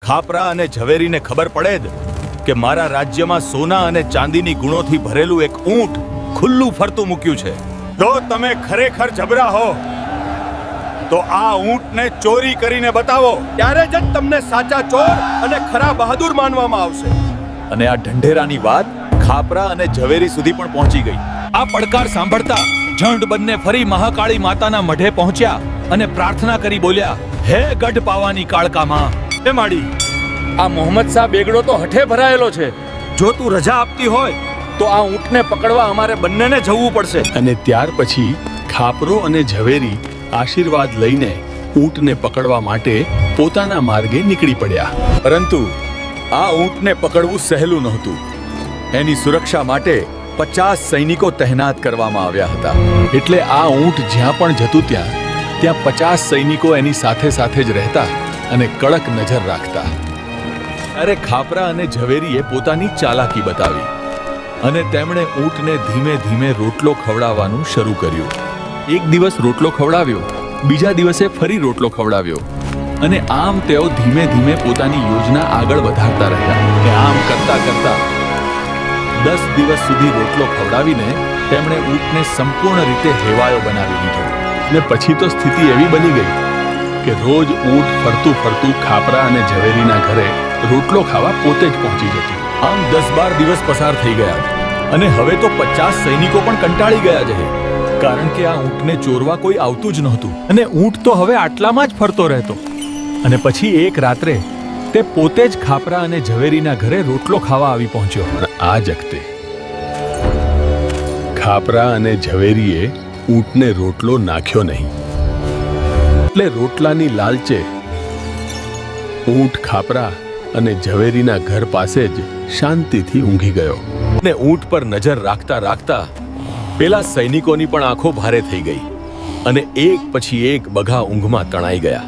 ખાપરા અને ઝવેરીને ખબર પડે જ કે મારા રાજ્યમાં સોના અને ચાંદીની ગુણોથી ભરેલું એક ઊંટ ખુલ્લું ફરતું મૂક્યું છે, જો તમે ખરેખર જબરા હો તો આ ઊંટને ચોરી કરીને બતાવો, ત્યારે જ તમને સાચા ચોર અને ખરા બહાદુર માનવામાં આવશે. અને આ ઢંઢેરાની વાત ખાપરા અને ઝવેરી સુધી પણ પહોંચી ગઈ. આ પડકાર સાંભળતા ઝંડ બંને ફરી મહાકાળી માતાના મઢે પહોંચ્યા અને પ્રાર્થના કરી બોલ્યા, હે ગઢ પાવાની કાળકા માં, હે માડી, આ મોહમ્મદ શાહ બેગડો તો હઠે ભરાયેલો છે. જો તું રજા આપતી હોય તો આ ઊંટને પકડવા અમારે બંનેને જવું પડશે. અને ત્યાર પછી ખાપરો અને ઝવેરી આશીર્વાદ લઈને ઊંટને પકડવા માટે પોતાના માર્ગે નીકળી પડ્યા. પરંતુ આ ઊંટને પકડવું સહેલું નહોતું. એની સુરક્ષા માટે 50 સૈનિકો તહેનાત કરવામાં આવ્યા હતા. એટલે આ ઊંટ જ્યાં પણ જતું ત્યાં 50 સૈનિકો એની સાથે સાથે જ રહેતા અને કડક નજર રાખતા. અરે ખાપરા અને ઝવેરીએ પોતાની ચાલાકી બતાવી અને તેમણે ઊંટને ધીમે ધીમે રોટલો ખવડાવવાનું શરૂ કર્યું. એક દિવસ રોટલો ખવડાવ્યો, બીજા દિવસે ફરી રોટલો ખવડાવ્યો, અને આમ તેઓ ધીમે ધીમે પોતાની યોજના આગળ વધારતા રહ્યા. અને આમ કરતા કરતા 10 દિવસ સુધી રોટલો ખવડાવીને તેમણે ઊંટને સંપૂર્ણ રીતે હેવાયો બનાવી દીધો. ને પછી તો સ્થિતિ એવી બની ગઈ કે રોજ ઊંટ ફરતું ફરતું ખાપરા અને ઝવેરીના ઘરે રોટલો ખાવા પોતે જ પહોંચી જતું. આમ 10-12 દિવસ પસાર થઈ ગયા અને હવે તો 50 સૈનિકો પણ કંટાળી ગયા છે, કારણ કે આ ઊંટને ચોરવા કોઈ આવતું જ નહોતું અને ઊંટ તો હવે આટલામાં જ ફરતો રહેતો. અને પછી એક રાત્રે તે પોતે જ ખાપરા અને ઝવેરીના ઘરે રોટલો ખાવા આવી પહોંચ્યો. આ જગતે ખાપરા અને ઝવેરીએ ઊંટને રોટલો નાખ્યો નહીં. એટલે રોટલાની લાલચે ઊંટ ખાપરા અને ઝવેરીના ઘર પાસે જ શાંતિથી ઊંઘી ગયો. ને ઊંટ પર નજર રાખતા રાખતા પેલા સૈનિકોની પણ આંખો ભારે થઈ ગઈ અને એક પછી એક બઘા ઊંઘમાં તણાઈ ગયા.